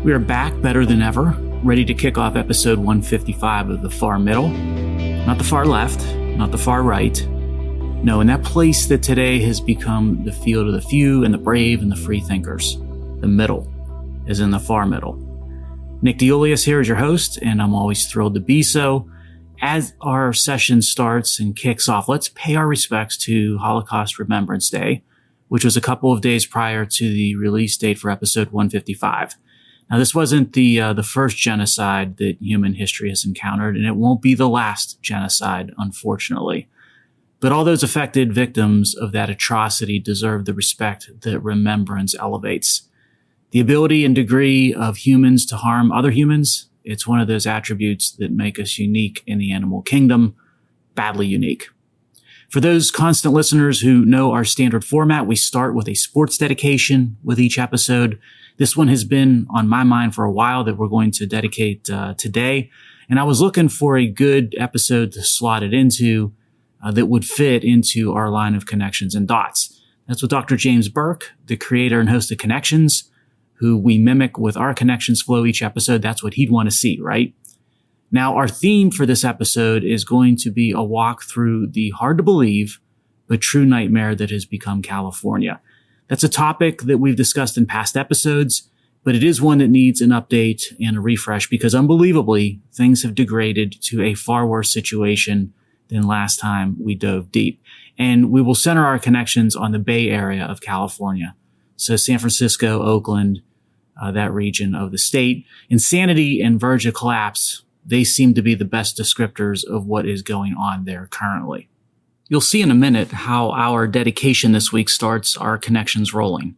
We are back better than ever, ready to kick off episode 155 of the far middle. Not the far left, not the far right. No, in that place that today has become the field of the few and the brave and the free thinkers. The middle is in the far middle. Nick DeUlius here is your host, and I'm always thrilled to be so. As our session starts and kicks off, let's pay our respects to Holocaust Remembrance Day, which was a couple of days prior to the release date for episode 155. Now, this wasn't the first genocide that human history has encountered, and it won't be the last genocide, unfortunately. But all those affected victims of that atrocity deserve the respect that remembrance elevates. The ability and degree of humans to harm other humans, it's one of those attributes that make us unique in the animal kingdom, badly unique. For those constant listeners who know our standard format, we start with a sports dedication with each episode. This one has been on my mind for a while that we're going to dedicate today. And I was looking for a good episode to slot it into that would fit into our line of connections and dots. That's with Dr. James Burke, the creator and host of Connections, who we mimic with our connections flow each episode. That's what he'd want to see, right? Now, our theme for this episode is going to be a walk through the hard to believe, but true nightmare that has become California. That's a topic that we've discussed in past episodes, but it is one that needs an update and a refresh because unbelievably, things have degraded to a far worse situation than last time we dove deep. And we will center our connections on the Bay Area of California. So San Francisco, Oakland, that region of the state. Insanity and verge of collapse, they seem to be the best descriptors of what is going on there currently. You'll see in a minute how our dedication this week starts our connections rolling.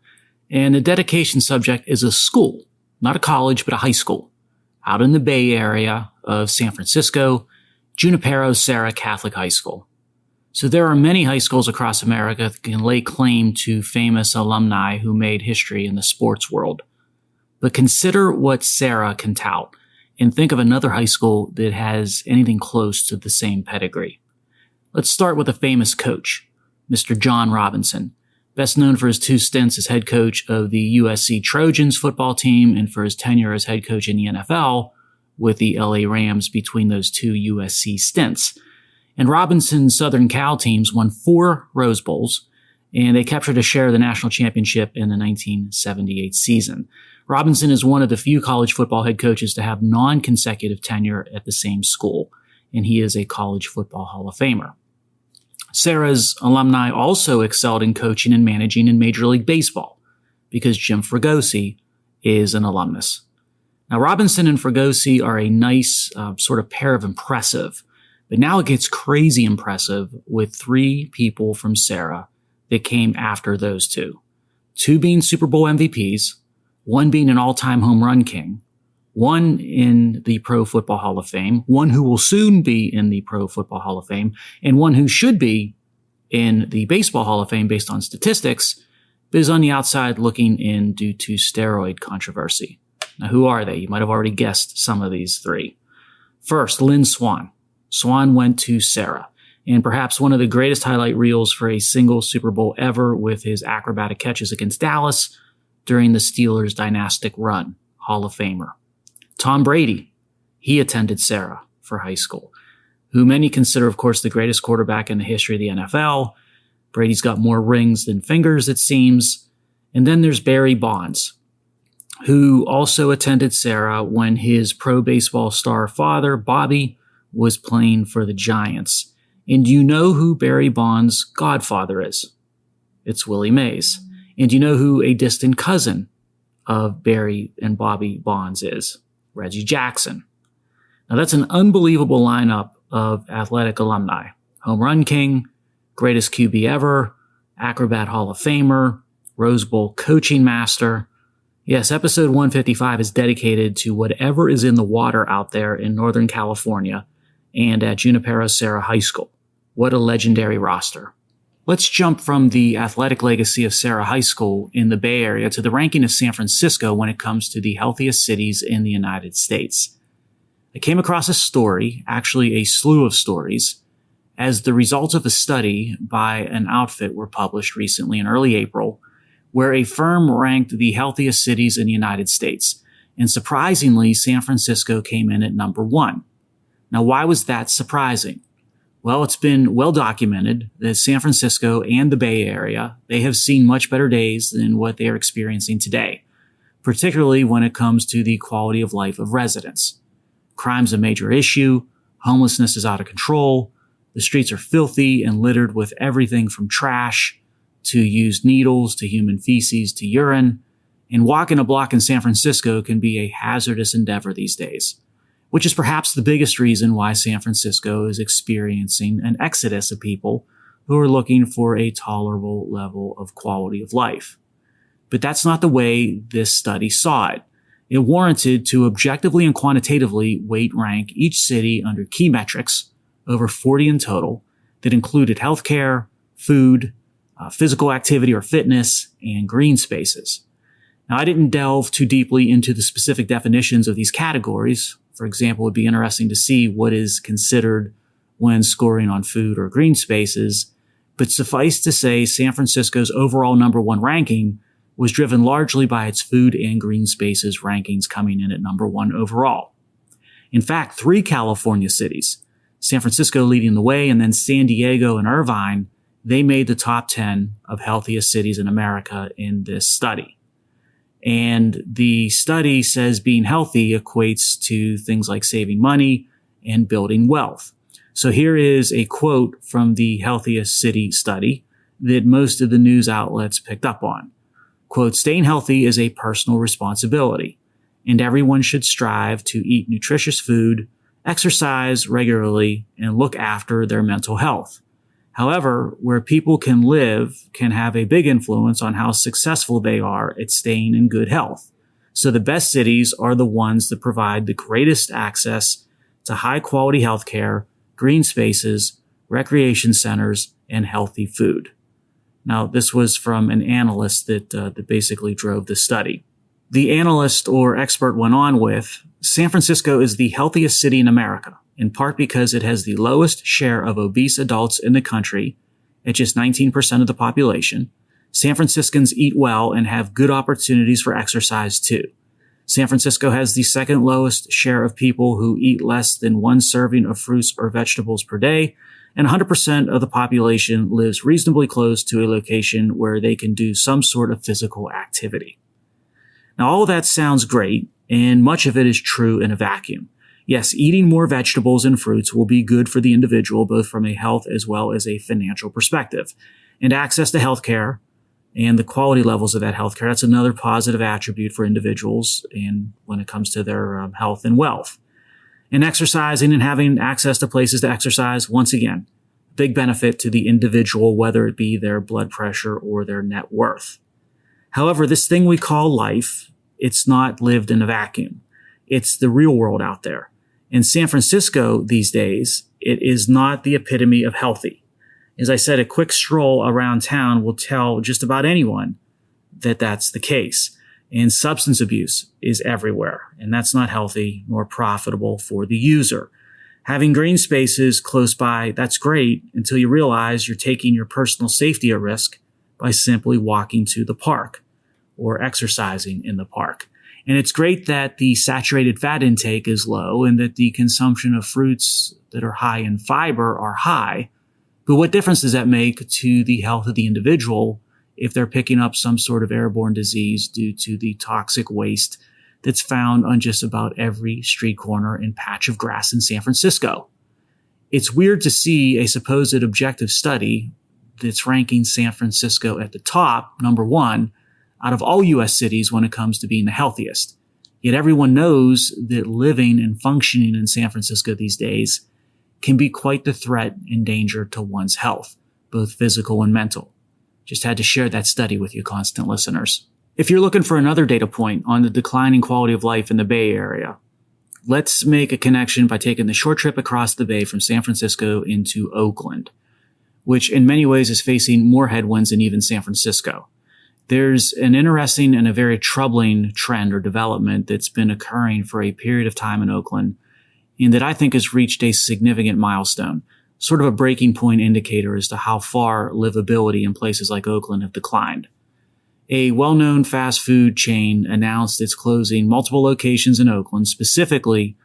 And the dedication subject is a school, not a college, but a high school, out in the Bay Area of San Francisco, Junípero Serra Catholic High School. So there are many high schools across America that can lay claim to famous alumni who made history in the sports world. But consider what Serra can tout, and think of another high school that has anything close to the same pedigree. Let's start with a famous coach, Mr. John Robinson, best known for his 2 stints as head coach of the USC Trojans football team and for his tenure as head coach in the NFL with the LA Rams between those 2 USC stints. And Robinson's Southern Cal teams won 4 Rose Bowls, and they captured a share of the national championship in the 1978 season. Robinson is one of the few college football head coaches to have non-consecutive tenure at the same school, and he is a college football Hall of Famer. Serra's alumni also excelled in coaching and managing in Major League Baseball because Jim Fregosi is an alumnus. Now, Robinson and Fregosi are a nice sort of pair of impressive, but now it gets crazy impressive with 3 people from Serra that came after those 2. 2 being Super Bowl MVPs, 1 being an all-time home run king, 1 in the Pro Football Hall of Fame, 1 who will soon be in the Pro Football Hall of Fame, and 1 who should be in the Baseball Hall of Fame based on statistics, but is on the outside looking in due to steroid controversy. Now, who are they? You might have already guessed some of these 3. First, Lynn Swann. Swann went to Serra, and perhaps one of the greatest highlight reels for a single Super Bowl ever with his acrobatic catches against Dallas during the Steelers' dynastic run, Hall of Famer. Tom Brady, he attended Serra for high school, who many consider, of course, the greatest quarterback in the history of the NFL. Brady's got more rings than fingers, it seems. And then there's Barry Bonds, who also attended Serra when his pro baseball star father, Bobby, was playing for the Giants. And do you know who Barry Bonds' godfather is? It's Willie Mays. And do you know who a distant cousin of Barry and Bobby Bonds is? Reggie Jackson. Now that's an unbelievable lineup of athletic alumni. Home run king, greatest QB ever, acrobat Hall of Famer, Rose Bowl coaching master. Yes, episode 155 is dedicated to whatever is in the water out there in Northern California and at Junípero Serra High School. What a legendary roster. Let's jump from the athletic legacy of Serra High School in the Bay Area to the ranking of San Francisco when it comes to the healthiest cities in the United States. I came across a story, actually a slew of stories, as the results of a study by an outfit were published recently in early April, where a firm ranked the healthiest cities in the United States. And surprisingly, San Francisco came in at number 1. Now, why was that surprising? Well, it's been well documented that San Francisco and the Bay Area, they have seen much better days than what they are experiencing today, particularly when it comes to the quality of life of residents. Crime's a major issue, homelessness is out of control, the streets are filthy and littered with everything from trash to used needles to human feces to urine, and walking a block in San Francisco can be a hazardous endeavor these days, which is perhaps the biggest reason why San Francisco is experiencing an exodus of people who are looking for a tolerable level of quality of life. But that's not the way this study saw it. It warranted to objectively and quantitatively weight rank each city under key metrics, over 40 in total, that included healthcare, food, physical activity or fitness, and green spaces. Now, I didn't delve too deeply into the specific definitions of these categories. For example, it would be interesting to see what is considered when scoring on food or green spaces, but suffice to say, San Francisco's overall number 1 ranking was driven largely by its food and green spaces rankings coming in at number 1 overall. In fact, 3 California cities, San Francisco leading the way and then San Diego and Irvine, they made the top 10 of healthiest cities in America in this study. And the study says being healthy equates to things like saving money and building wealth. So here is a quote from the healthiest city study that most of the news outlets picked up on. Quote, "Staying healthy is a personal responsibility, and everyone should strive to eat nutritious food, exercise regularly, and look after their mental health. However, where people can live can have a big influence on how successful they are at staying in good health. So the best cities are the ones that provide the greatest access to high quality healthcare, green spaces, recreation centers, and healthy food." Now, this was from an analyst that basically drove the study. The analyst or expert went on with, "San Francisco is the healthiest city in America, in part because it has the lowest share of obese adults in the country at just 19% of the population. San Franciscans eat well and have good opportunities for exercise too. San Francisco has the second lowest share of people who eat less than 1 serving of fruits or vegetables per day, and 100% of the population lives reasonably close to a location where they can do some sort of physical activity." Now, all of that sounds great, and much of it is true in a vacuum. Yes, eating more vegetables and fruits will be good for the individual, both from a health as well as a financial perspective. And access to healthcare and the quality levels of that healthcare, that's another positive attribute for individuals and when it comes to their health and wealth. And exercising and having access to places to exercise, once again, big benefit to the individual, whether it be their blood pressure or their net worth. However, this thing we call life, it's not lived in a vacuum. It's the real world out there. In San Francisco these days, it is not the epitome of healthy. As I said, a quick stroll around town will tell just about anyone that that's the case. And substance abuse is everywhere, and that's not healthy nor profitable for the user. Having green spaces close by, that's great until you realize you're taking your personal safety at risk by simply walking to the park or exercising in the park. And it's great that the saturated fat intake is low and that the consumption of fruits that are high in fiber are high. But what difference does that make to the health of the individual if they're picking up some sort of airborne disease due to the toxic waste that's found on just about every street corner and patch of grass in San Francisco? It's weird to see a supposed objective study that's ranking San Francisco at the top, number 1, out of all U.S. cities when it comes to being the healthiest. Yet everyone knows that living and functioning in San Francisco these days can be quite the threat and danger to one's health, both physical and mental. Just had to share that study with you, constant listeners. If you're looking for another data point on the declining quality of life in the Bay Area, let's make a connection by taking the short trip across the bay from San Francisco into Oakland, which in many ways is facing more headwinds than even San Francisco. There's an interesting and a very troubling trend or development that's been occurring for a period of time in Oakland, and that I think has reached a significant milestone, sort of a breaking point indicator as to how far livability in places like Oakland have declined. A well-known fast food chain announced it's closing multiple locations in Oakland, specifically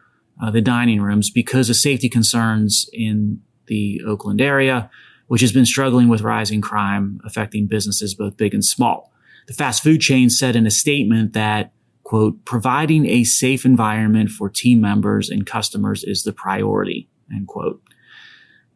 the dining rooms, because of safety concerns in the Oakland area, which has been struggling with rising crime affecting businesses both big and small. The fast food chain said in a statement that, quote, providing a safe environment for team members and customers is the priority, end quote.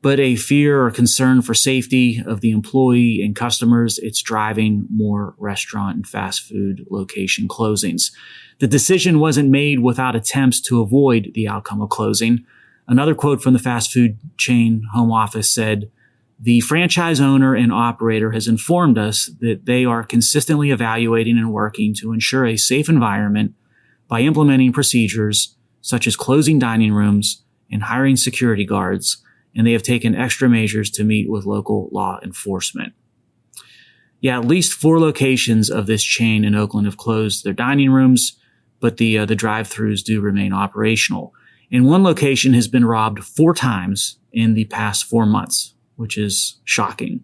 But a fear or concern for safety of the employee and customers, it's driving more restaurant and fast food location closings. The decision wasn't made without attempts to avoid the outcome of closing. Another quote from the fast food chain home office said, "The franchise owner and operator has informed us that they are consistently evaluating and working to ensure a safe environment by implementing procedures such as closing dining rooms and hiring security guards, and they have taken extra measures to meet with local law enforcement." Yeah, at least 4 locations of this chain in Oakland have closed their dining rooms, but the drive-thrus do remain operational. And one location has been robbed 4 times in the past 4 months, which is shocking.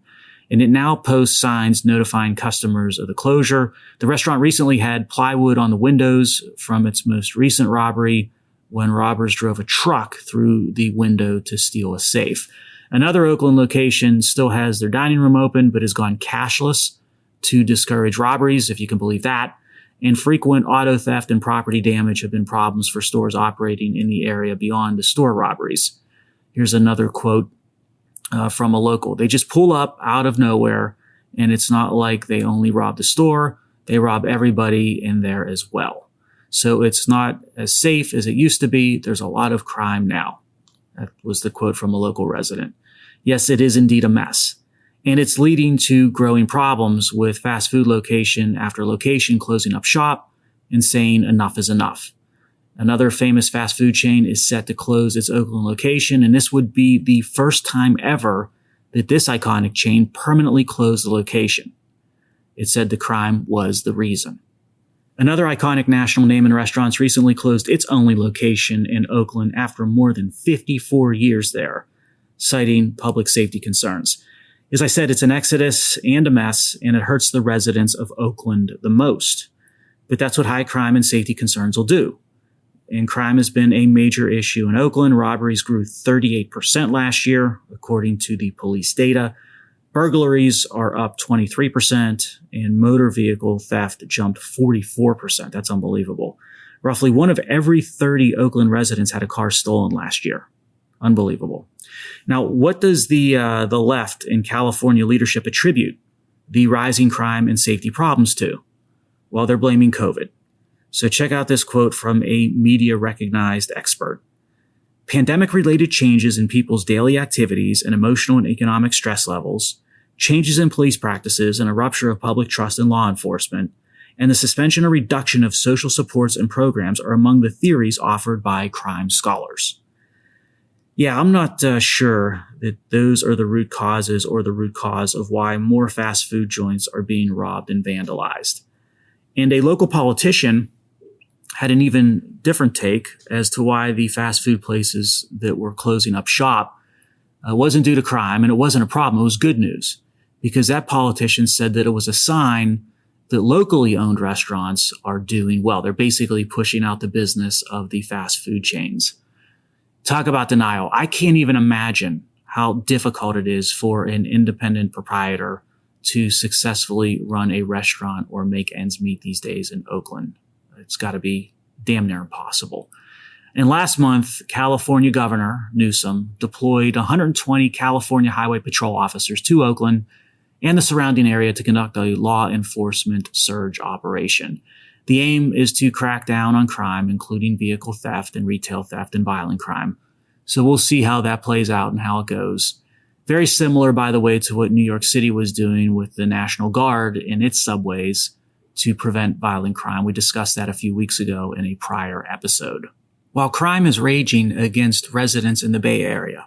And it now posts signs notifying customers of the closure. The restaurant recently had plywood on the windows from its most recent robbery, when robbers drove a truck through the window to steal a safe. Another Oakland location still has their dining room open, but has gone cashless to discourage robberies, if you can believe that. And frequent auto theft and property damage have been problems for stores operating in the area beyond the store robberies. Here's another quote from a local. "They just pull up out of nowhere, and it's not like they only rob the store. They rob everybody in there as well. So it's not as safe as it used to be. There's a lot of crime now." That was the quote from a local resident. Yes, it is indeed a mess. And it's leading to growing problems with fast food location after location closing up shop and saying enough is enough. Another famous fast food chain is set to close its Oakland location, and this would be the first time ever that this iconic chain permanently closed the location. It said the crime was the reason. Another iconic national name in restaurants recently closed its only location in Oakland after more than 54 years there, citing public safety concerns. As I said, it's an exodus and a mess, and it hurts the residents of Oakland the most. But that's what high crime and safety concerns will do. And crime has been a major issue in Oakland. Robberies grew 38% last year, according to the police data. Burglaries are up 23%, and motor vehicle theft jumped 44%. That's unbelievable. Roughly 1 of every 30 Oakland residents had a car stolen last year. Unbelievable. Now, what does the left and California leadership attribute the rising crime and safety problems to? Well, they're blaming COVID. So check out this quote from a media-recognized expert. "Pandemic-related changes in people's daily activities and emotional and economic stress levels, changes in police practices and a rupture of public trust in law enforcement, and the suspension or reduction of social supports and programs are among the theories offered by crime scholars." Yeah, I'm not sure that those are the root causes or the root cause of why more fast food joints are being robbed and vandalized. And a local politician had an even different take as to why the fast food places that were closing up shop wasn't due to crime, and it wasn't a problem. It was good news, because that politician said that it was a sign that locally owned restaurants are doing well. They're basically pushing out the business of the fast food chains. Talk about denial. I can't even imagine how difficult it is for an independent proprietor to successfully run a restaurant or make ends meet these days in Oakland. It's got to be damn near impossible. And last month, California Governor Newsom deployed 120 California Highway Patrol officers to Oakland and the surrounding area to conduct a law enforcement surge operation. The aim is to crack down on crime, including vehicle theft and retail theft and violent crime. So we'll see how that plays out and how it goes. Very similar, by the way, to what New York City was doing with the National Guard in its subways to prevent violent crime. We discussed that a few weeks ago in a prior episode. While crime is raging against residents in the Bay Area,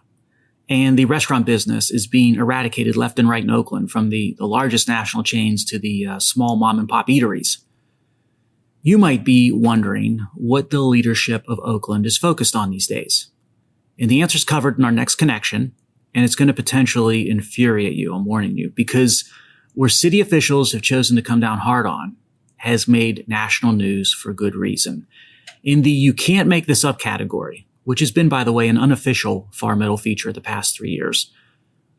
and the restaurant business is being eradicated left and right in Oakland, from the largest national chains to the small mom-and-pop eateries, you might be wondering what the leadership of Oakland is focused on these days. And the answer is covered in our next connection, and it's going to potentially infuriate you. I'm warning you, because where city officials have chosen to come down hard on, has made national news for good reason. In the "you can't make this up" category, which has been, by the way, an unofficial Far Middle feature the past 3 years,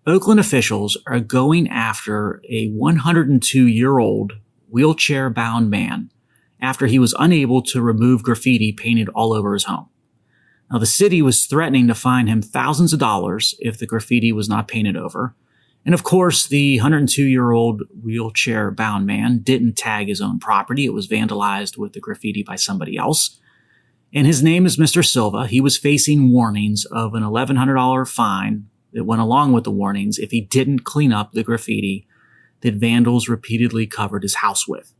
Oakland officials are going after a 102-year-old wheelchair-bound man after he was unable to remove graffiti painted all over his home. Now, the city was threatening to fine him thousands of dollars if the graffiti was not painted over. And of course, the 102-year-old wheelchair-bound man didn't tag his own property. It was vandalized with the graffiti by somebody else. And his name is Mr. Silva. He was facing warnings of an $1,100 fine that went along with the warnings if he didn't clean up the graffiti that vandals repeatedly covered his house with.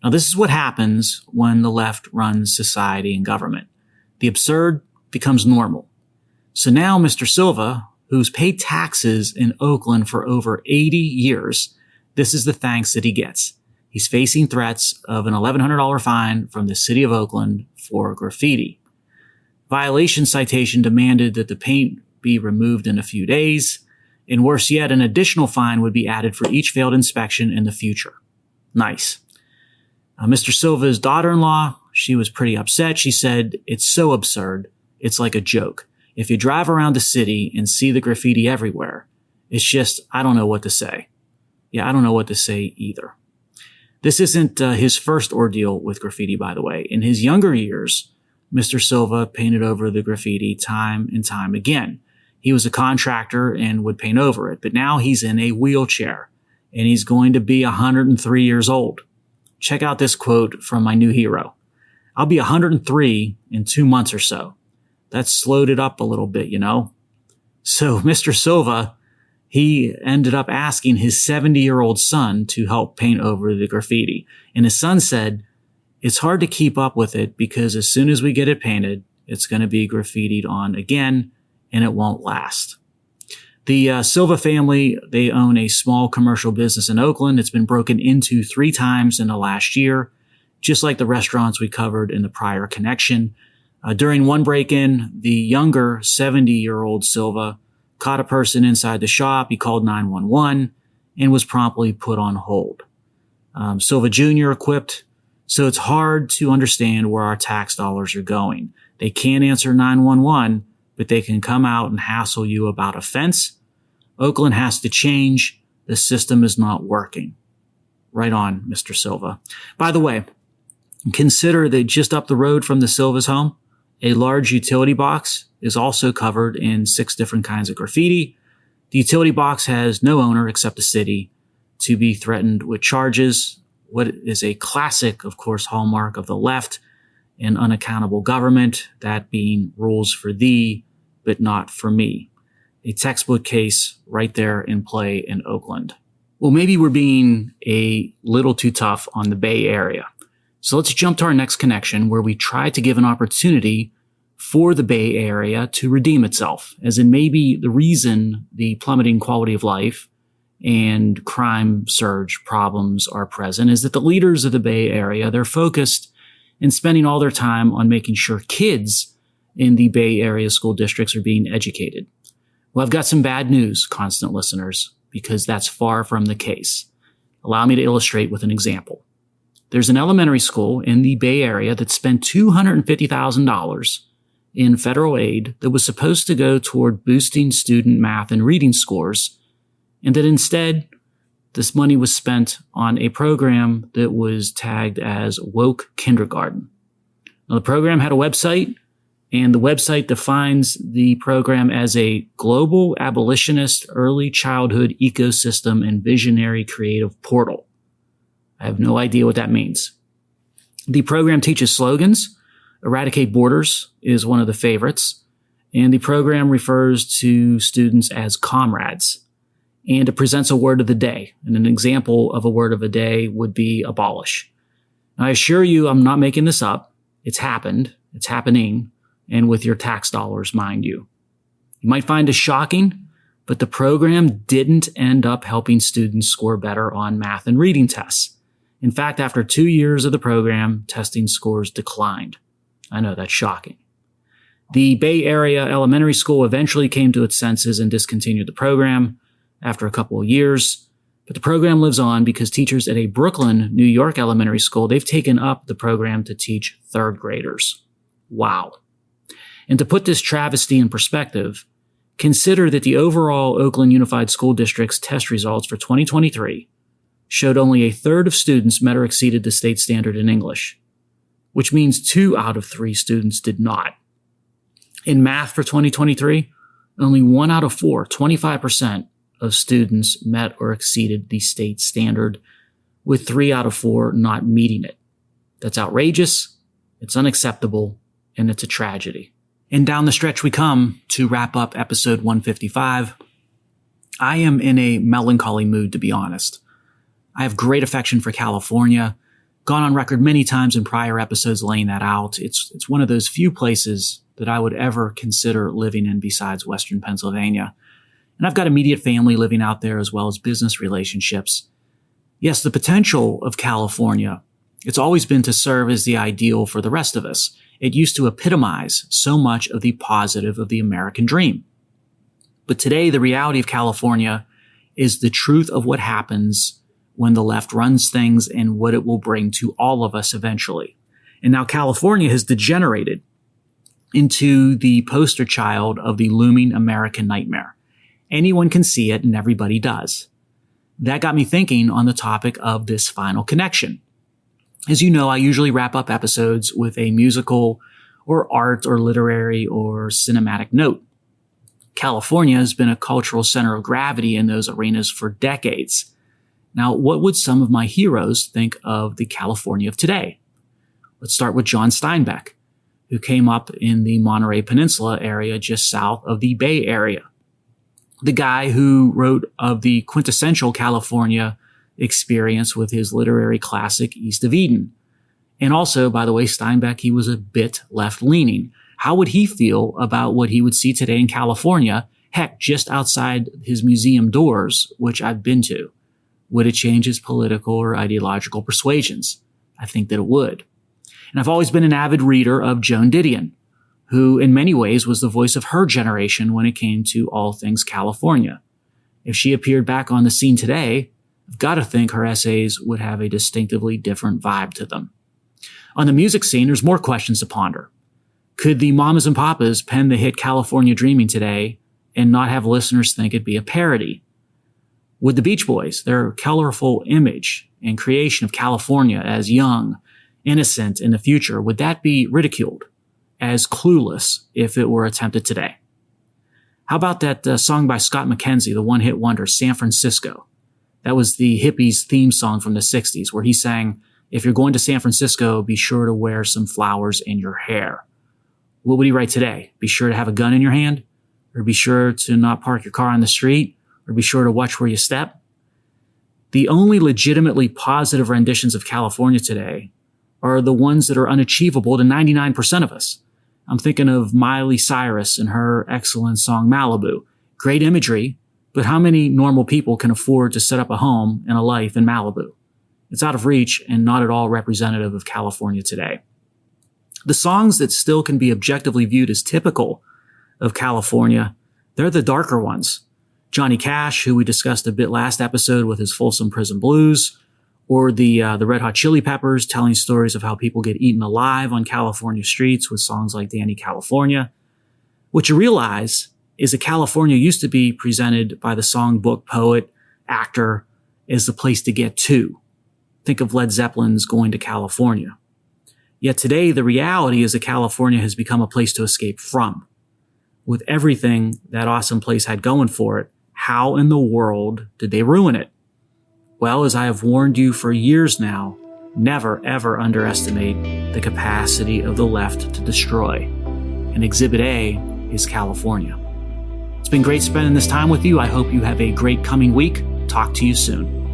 Now, this is what happens when the left runs society and government. The absurd becomes normal. So now Mr. Silva, who's paid taxes in Oakland for over 80 years, this is the thanks that he gets. He's facing threats of an $1,100 fine from the city of Oakland for graffiti. Violation citation demanded that the paint be removed in a few days, and worse yet, an additional fine would be added for each failed inspection in the future. Nice. Mr. Silva's daughter-in-law, she was pretty upset. She said, "It's so absurd. It's like a joke. If you drive around the city and see the graffiti everywhere, it's just, I don't know what to say." Yeah, I don't know what to say either. This isn't his first ordeal with graffiti, by the way. In his younger years, Mr. Silva painted over the graffiti time and time again. He was a contractor and would paint over it, but now he's in a wheelchair and he's going to be 103 years old. Check out this quote from my new hero. "I'll be 103 in 2 months or so. That slowed it up a little bit, you know." So Mr. Silva, he ended up asking his 70-year-old son to help paint over the graffiti. And his son said, "It's hard to keep up with it because as soon as we get it painted, it's going to be graffitied on again and it won't last." The Silva family, they own a small commercial business in Oakland. It's been broken into 3 times in the last year, just like the restaurants we covered in the prior connection. During one break-in, the younger 70-year-old Silva caught a person inside the shop. He called 911 and was promptly put on hold. Silva Jr. equipped, so it's hard to understand where our tax dollars are going. They can't answer 911, but they can come out and hassle you about a fence. Oakland has to change. The system is not working. Right on, Mr. Silva. By the way, consider that just up the road from the Silva's home, a large utility box is also covered in 6 different kinds of graffiti. The utility box has no owner except the city to be threatened with charges. What is a classic, of course, hallmark of the left and unaccountable government, that being rules for thee, but not for me. A textbook case right there in play in Oakland. Well, maybe we're being a little too tough on the Bay Area. So let's jump to our next connection where we try to give an opportunity for the Bay Area to redeem itself, as in maybe the reason the plummeting quality of life and crime surge problems are present is that the leaders of the Bay Area, they're focused and spending all their time on making sure kids in the Bay Area school districts are being educated. Well, I've got some bad news, constant listeners, because that's far from the case. Allow me to illustrate with an example. There's an elementary school in the Bay Area that spent $250,000 in federal aid that was supposed to go toward boosting student math and reading scores, and that instead, this money was spent on a program that was tagged as woke kindergarten. Now, the program had a website, and the website defines the program as a global abolitionist early childhood ecosystem and visionary creative portal. I have no idea what that means. The program teaches slogans. Eradicate borders is one of the favorites. And the program refers to students as comrades. And it presents a word of the day. And an example of a word of the day would be abolish. Now, I assure you, I'm not making this up. It's happened. It's happening. And with your tax dollars, mind you. You might find it shocking, but the program didn't end up helping students score better on math and reading tests. In fact, after 2 years of the program, testing scores declined. I know that's shocking. The Bay Area Elementary School eventually came to its senses and discontinued the program after a couple of years. But the program lives on because teachers at a Brooklyn, New York elementary school, they've taken up the program to teach third graders. Wow. And to put this travesty in perspective, consider that the overall Oakland Unified School District's test results for 2023 showed only a third of students met or exceeded the state standard in English, which means 2 out of 3 students did not. In math for 2023, only 1 out of 4, 25% of students met or exceeded the state standard, with 3 out of 4 not meeting it. That's outrageous, it's unacceptable, and it's a tragedy. And down the stretch we come to wrap up episode 155. I am in a melancholy mood, to be honest. I have great affection for California, gone on record many times in prior episodes laying that out. It's one of those few places that I would ever consider living in besides Western Pennsylvania. And I've got immediate family living out there as well as business relationships. Yes, the potential of California, it's always been to serve as the ideal for the rest of us. It used to epitomize so much of the positive of the American dream. But today, the reality of California is the truth of what happens when the left runs things and what it will bring to all of us eventually. And now California has degenerated into the poster child of the looming American nightmare. Anyone can see it and everybody does. That got me thinking on the topic of this final connection. As you know, I usually wrap up episodes with a musical or art or literary or cinematic note. California has been a cultural center of gravity in those arenas for decades. Now, what would some of my heroes think of the California of today? Let's start with John Steinbeck, who came up in the Monterey Peninsula area just south of the Bay Area. The guy who wrote of the quintessential California experience with his literary classic East of Eden. And also, by the way, Steinbeck, he was a bit left-leaning. How would he feel about what he would see today in California, heck, just outside his museum doors, which I've been to? Would it change his political or ideological persuasions? I think that it would. And I've always been an avid reader of Joan Didion, who in many ways was the voice of her generation when it came to all things California. If she appeared back on the scene today, I've got to think her essays would have a distinctively different vibe to them. On the music scene, there's more questions to ponder. Could the Mamas and Papas pen the hit California Dreaming today and not have listeners think it'd be a parody? Would the Beach Boys, their colorful image and creation of California as young, innocent in the future, would that be ridiculed as clueless if it were attempted today? How about that song by Scott McKenzie, the one-hit wonder, San Francisco? That was the hippies' theme song from the 60s, where he sang, "If you're going to San Francisco, be sure to wear some flowers in your hair." What would he write today? Be sure to have a gun in your hand? Or be sure to not park your car on the street? Or be sure to watch where you step? The only legitimately positive renditions of California today are the ones that are unachievable to 99% of us. I'm thinking of Miley Cyrus and her excellent song Malibu. Great imagery, but how many normal people can afford to set up a home and a life in Malibu? It's out of reach and not at all representative of California today. The songs that still can be objectively viewed as typical of California, they're the darker ones. Johnny Cash, who we discussed a bit last episode with his Folsom Prison Blues, or the Red Hot Chili Peppers telling stories of how people get eaten alive on California streets with songs like Danny California. What you realize is that California used to be presented by the songbook poet, actor, as the place to get to. Think of Led Zeppelin's Going to California. Yet today, the reality is that California has become a place to escape from. With everything that awesome place had going for it, how in the world did they ruin it? Well, as I have warned you for years now, never ever underestimate the capacity of the left to destroy. And Exhibit A is California. It's been great spending this time with you. I hope you have a great coming week. Talk to you soon.